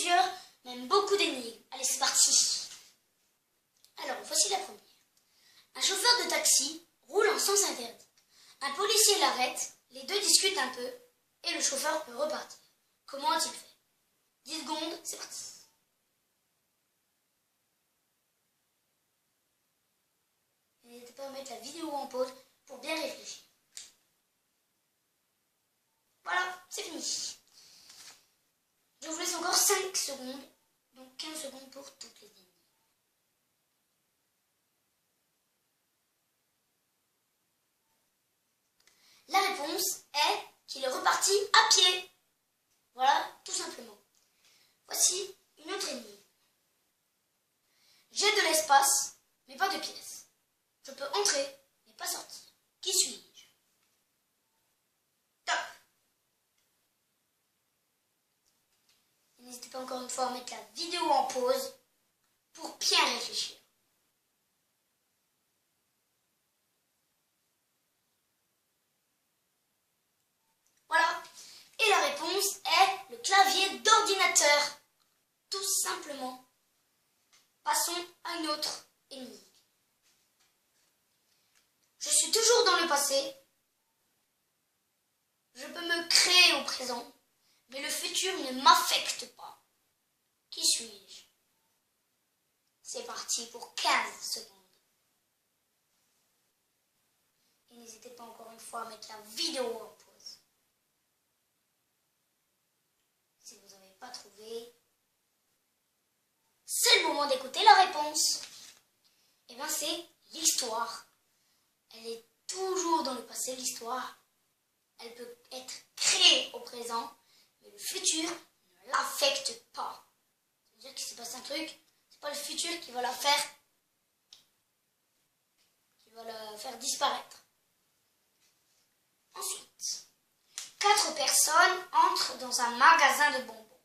plusieurs, même beaucoup d'énigmes. Allez, c'est parti. Alors, voici la première. Un chauffeur de taxi roule en sens interdit. Un policier l'arrête, les deux discutent un peu, et le chauffeur peut repartir. Comment a-t-il fait? 10 secondes, c'est parti. N'hésitez pas à mettre la vidéo en pause pour bien réfléchir. Voilà, c'est fini. Je vous laisse encore 5 secondes, donc 15 secondes pour toutes les énigmes. La réponse est qu'il est reparti à pied. Voilà, tout simplement. Voici une autre énigme. J'ai de l'espace, mais pas de pièces. Je peux entrer, mais pas sortir. Qui suis-je? Top. N'hésitez pas encore une fois à mettre la vidéo en pause pour bien réfléchir. Voilà. Et la réponse est le clavier d'ordinateur. Tout simplement. Passons à une autre énigme. Je suis toujours dans le passé. Je peux me créer au présent, mais le futur ne m'affecte pas. Qui suis-je? C'est parti pour 15 secondes. Et n'hésitez pas encore une fois à mettre la vidéo en pause. Si vous n'avez pas trouvé, c'est le moment d'écouter la réponse. Et bien c'est l'histoire. Elle est toujours dans le passé, l'histoire. Elle peut être créée au présent, mais le futur ne l'affecte pas. C'est-à-dire qu'il s'est passé un truc, c'est pas le futur qui va la faire disparaître. Ensuite, 4 personnes entrent dans un magasin de bonbons.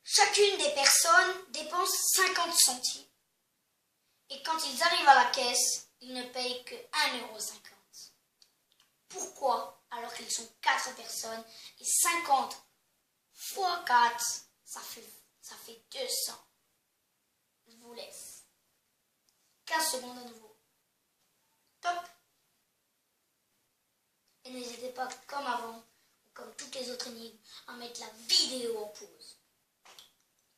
Chacune des personnes dépense 50 centimes. Et quand ils arrivent à la caisse, ils ne payent que 1,50 €. Pourquoi, alors qu'ils sont 4 personnes et 50 fois 4, ça fait 200. Je vous laisse. 15 secondes à nouveau. Top. Et n'hésitez pas, comme avant, ou comme toutes les autres énigmes, à mettre la vidéo en pause.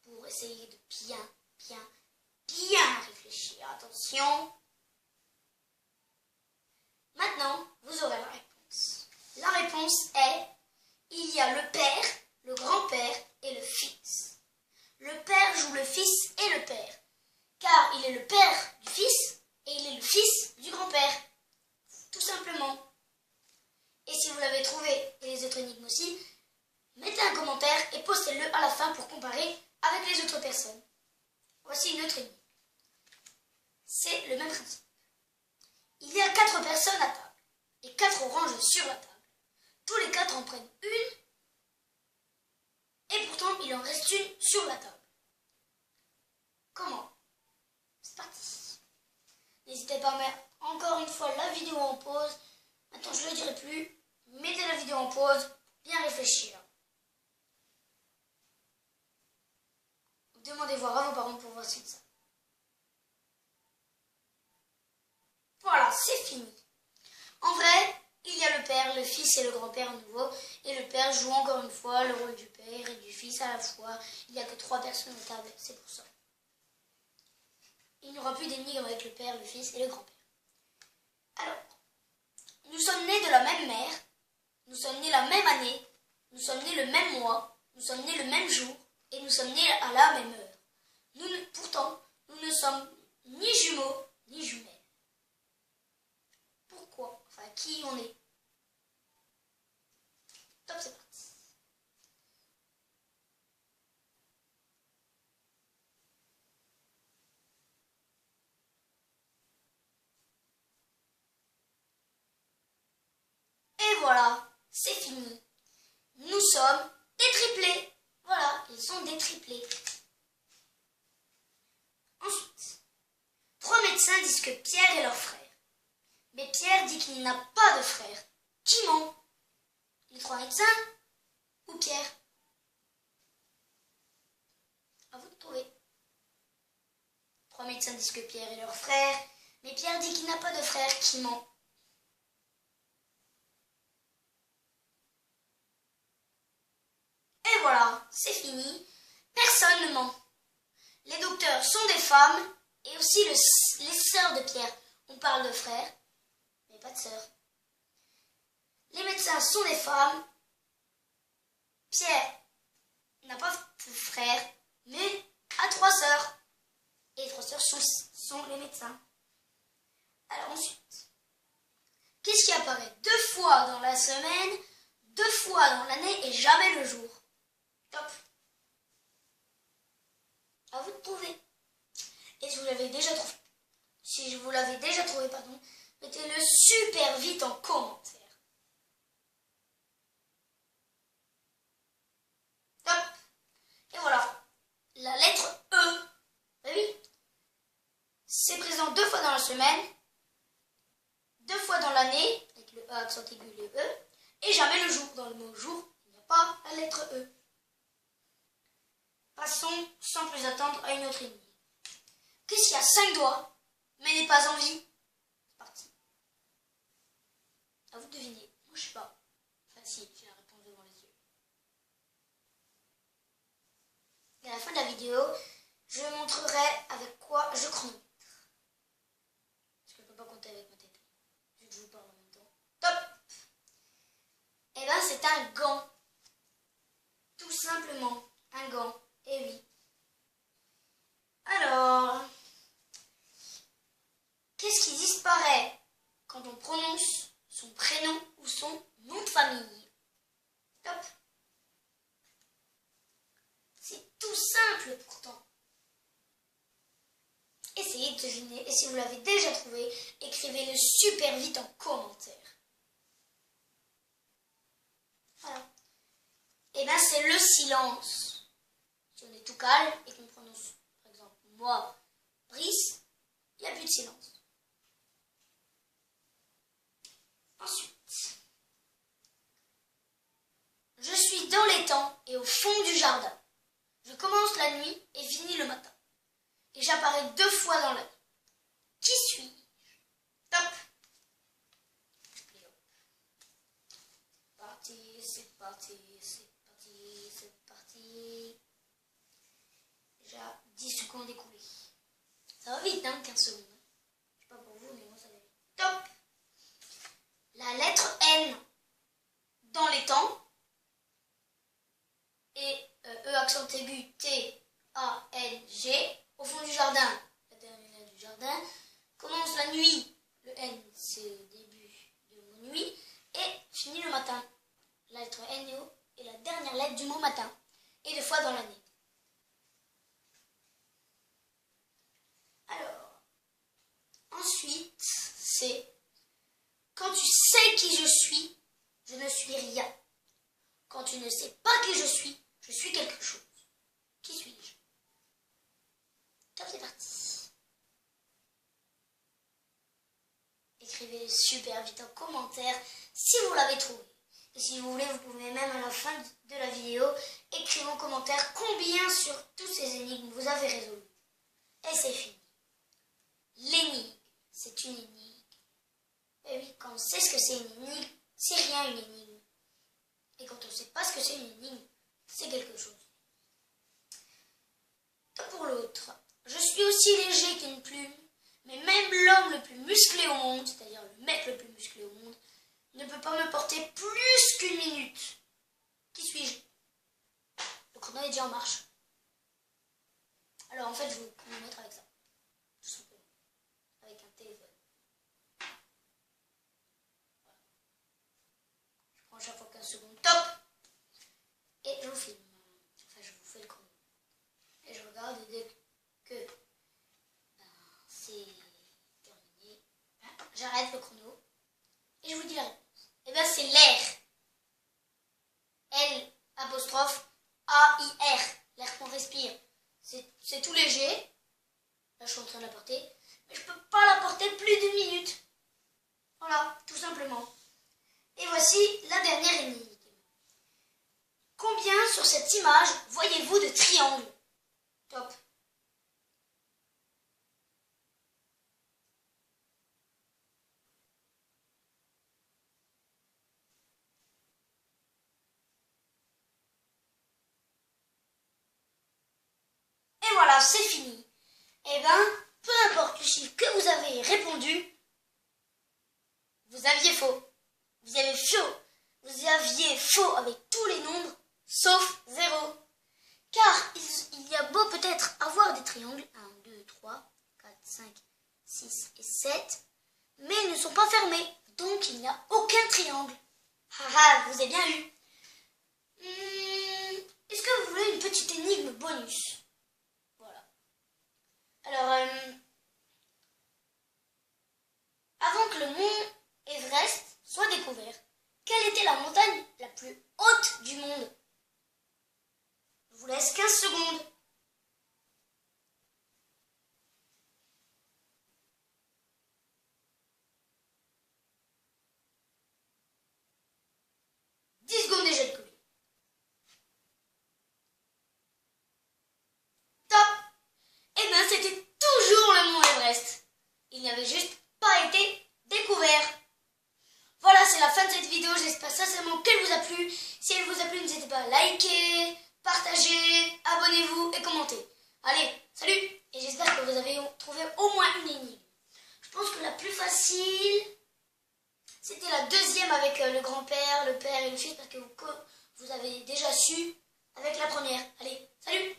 Pour essayer de bien réfléchir. Attention. Maintenant, vous aurez la réponse. La réponse est, il y a le père, le grand-père et le fils. Le père joue le fils et le père, car il est le père du fils et il est le fils du grand-père. Tout simplement. Et si vous l'avez trouvé, et les autres énigmes aussi, mettez un commentaire et postez-le à la fin pour comparer avec les autres personnes. Voici une autre énigme. C'est le même principe. Il y a 4 personnes à table et 4 oranges sur la table. Tous les 4 en prennent une et pourtant il en reste une sur la table. Comment? C'est parti. N'hésitez pas à mettre encore une fois la vidéo en pause. Maintenant je ne le dirai plus. Mettez la vidéo en pause pour bien réfléchir. Demandez voir à vos parents pour voir si ça. Voilà, c'est fini. En vrai, il y a le père, le fils et le grand-père à nouveau. Et le père joue encore une fois le rôle du père et du fils à la fois. Il n'y a que 3 personnes à table, c'est pour ça. Il n'y aura plus d'énigmes avec le père, le fils et le grand-père. Alors, nous sommes nés de la même mère, nous sommes nés la même année, nous sommes nés le même mois, nous sommes nés le même jour et nous sommes nés à la même heure. Pourtant, nous ne sommes ni jumeaux ni jumelles. Pourquoi? Enfin, qui on est? Top, c'est parti. Et voilà, c'est fini. Nous sommes des triplés. Voilà, ils sont des triplés. Ensuite, 3 médecins disent que Pierre est leur frère. Mais Pierre dit qu'il n'a pas de frère. Qui ment? Les 3 médecins ou Pierre? trouver. 3 médecins disent que Pierre est leur frère, mais Pierre dit qu'il n'a pas de frère, qui ment. Et voilà, c'est fini. Personne ne ment. Les docteurs sont des femmes et aussi les sœurs de Pierre. On parle de frères, mais pas de sœurs. Les médecins sont des femmes. Pierre n'a pas de frère, mais a 3 sœurs. Et les 3 sœurs sont les médecins. Alors ensuite, qu'est-ce qui apparaît 2 fois dans la semaine, 2 fois dans l'année et jamais le jour? Top. À vous de trouver. Et si vous l'avez déjà trouvé, mettez-le super vite en commentaire. Top. Et voilà. La lettre E. Bah oui. C'est présent 2 fois dans la semaine, 2 fois dans l'année, avec le E accent aigu et le E, et jamais le jour. Dans le mot jour, il n'y a pas la lettre E. Passons sans plus attendre à une autre énigme. Qu'est-ce qui a 5 doigts, mais n'est pas en vie? C'est parti. À vous de deviner. Moi, je sais pas. Facile, j'ai la réponse devant les yeux. Et à la fin de la vidéo, je montrerai avec quoi je chronomètre. Parce que je ne peux pas compter avec ma tête, vu que je vous parle en même temps. Top. Eh bien, c'est un gant. Tout simplement, un gant. Eh oui. Alors, qu'est-ce qui disparaît quand on prononce son prénom ou son nom de famille? Top. C'est tout simple pourtant. Essayez de deviner et si vous l'avez déjà trouvé, écrivez-le super vite en commentaire. Voilà. Et bien c'est le silence. Si on est tout calme et qu'on prononce, par exemple, moi, Brice, il n'y a plus de silence. Ensuite, je suis dans les temps et au fond du jardin. Je commence la nuit et finis le matin. Et j'apparais 2 fois dans l'année. Qui suis-je? Top. C'est parti. Déjà 10 secondes écoulées. Ça va vite, hein, 15 secondes. Je sais pas pour vous, mais moi ça va vite. Top. La lettre N dans les temps. Et E accent aigu T-A-N-G. Au fond du jardin, la dernière lettre du jardin. Commence la nuit. Le N, c'est le début de mot nuit. Et finit le matin. La lettre N et O est la dernière lettre du mot matin. Et 2 fois dans l'année. Alors, ensuite, c'est quand tu sais qui je suis, je ne suis rien. Quand tu ne sais pas qui je suis quelque chose. Qui suis-je? Top, c'est parti. Écrivez super vite en commentaire si vous l'avez trouvé. Et si vous voulez, vous pouvez même à la fin de la vidéo écrire en commentaire combien sur tous ces énigmes vous avez résolu. Et c'est fini. L'énigme, c'est une énigme. Et oui, quand on sait ce que c'est une énigme, c'est rien une énigme. Et quand on ne sait pas ce que c'est une énigme, c'est quelque chose. Pour l'autre, je suis aussi léger qu'une plume, mais même l'homme le plus musclé au monde, c'est-à-dire le mec le plus musclé au monde, ne peut pas me porter plus qu'1 minute. Qui suis-je? Le chrono est déjà en marche. Alors en fait, je vais vous mettre avec ça. Tout simplement. Avec un téléphone. Voilà. Je prends chaque fois 15 secondes. Top! Et je vous filme. Enfin, je vous fais le chrono. Et je regarde et dès que c'est terminé, j'arrête le chrono et je vous dis la réponse. Et bien c'est l'air. L apostrophe A-I-R. L'air qu'on respire. C'est tout léger. Là je suis en train de la porter. Mais je ne peux pas la porter plus d'1 minute. Voilà, tout simplement. Et voici la dernière énigme. Combien sur cette image voyez-vous de triangles? Top. voilà, c'est fini. Eh bien, peu importe le chiffre que vous avez répondu, vous aviez faux. Vous avez faux. Vous aviez faux avec tous les nombres, sauf 0. Car il y a beau peut-être avoir des triangles, 1, 2, 3, 4, 5, 6 et 7, mais ils ne sont pas fermés, donc il n'y a aucun triangle. Haha, vous avez bien eu. Est-ce que vous voulez une petite énigme bonus? Voilà. Alors, avant que le mont Everest soit découvert, quelle était la montagne la plus haute du monde? Je vous laisse 15 secondes. Secondes déjà écoulées. Top. Eh bien, c'était toujours le mont Everest. Il n'y avait juste pas été découvert. Voilà, c'est la fin de cette vidéo. J'espère sincèrement qu'elle vous a plu. Si elle vous a plu, n'hésitez pas à liker, partager, abonnez-vous et commentez. Allez, salut. Et j'espère que vous avez trouvé au moins une énigme. Je pense que la plus facile, c'était la deuxième avec le grand-père, le père et le fils, parce que vous avez déjà su avec la première. Allez, salut!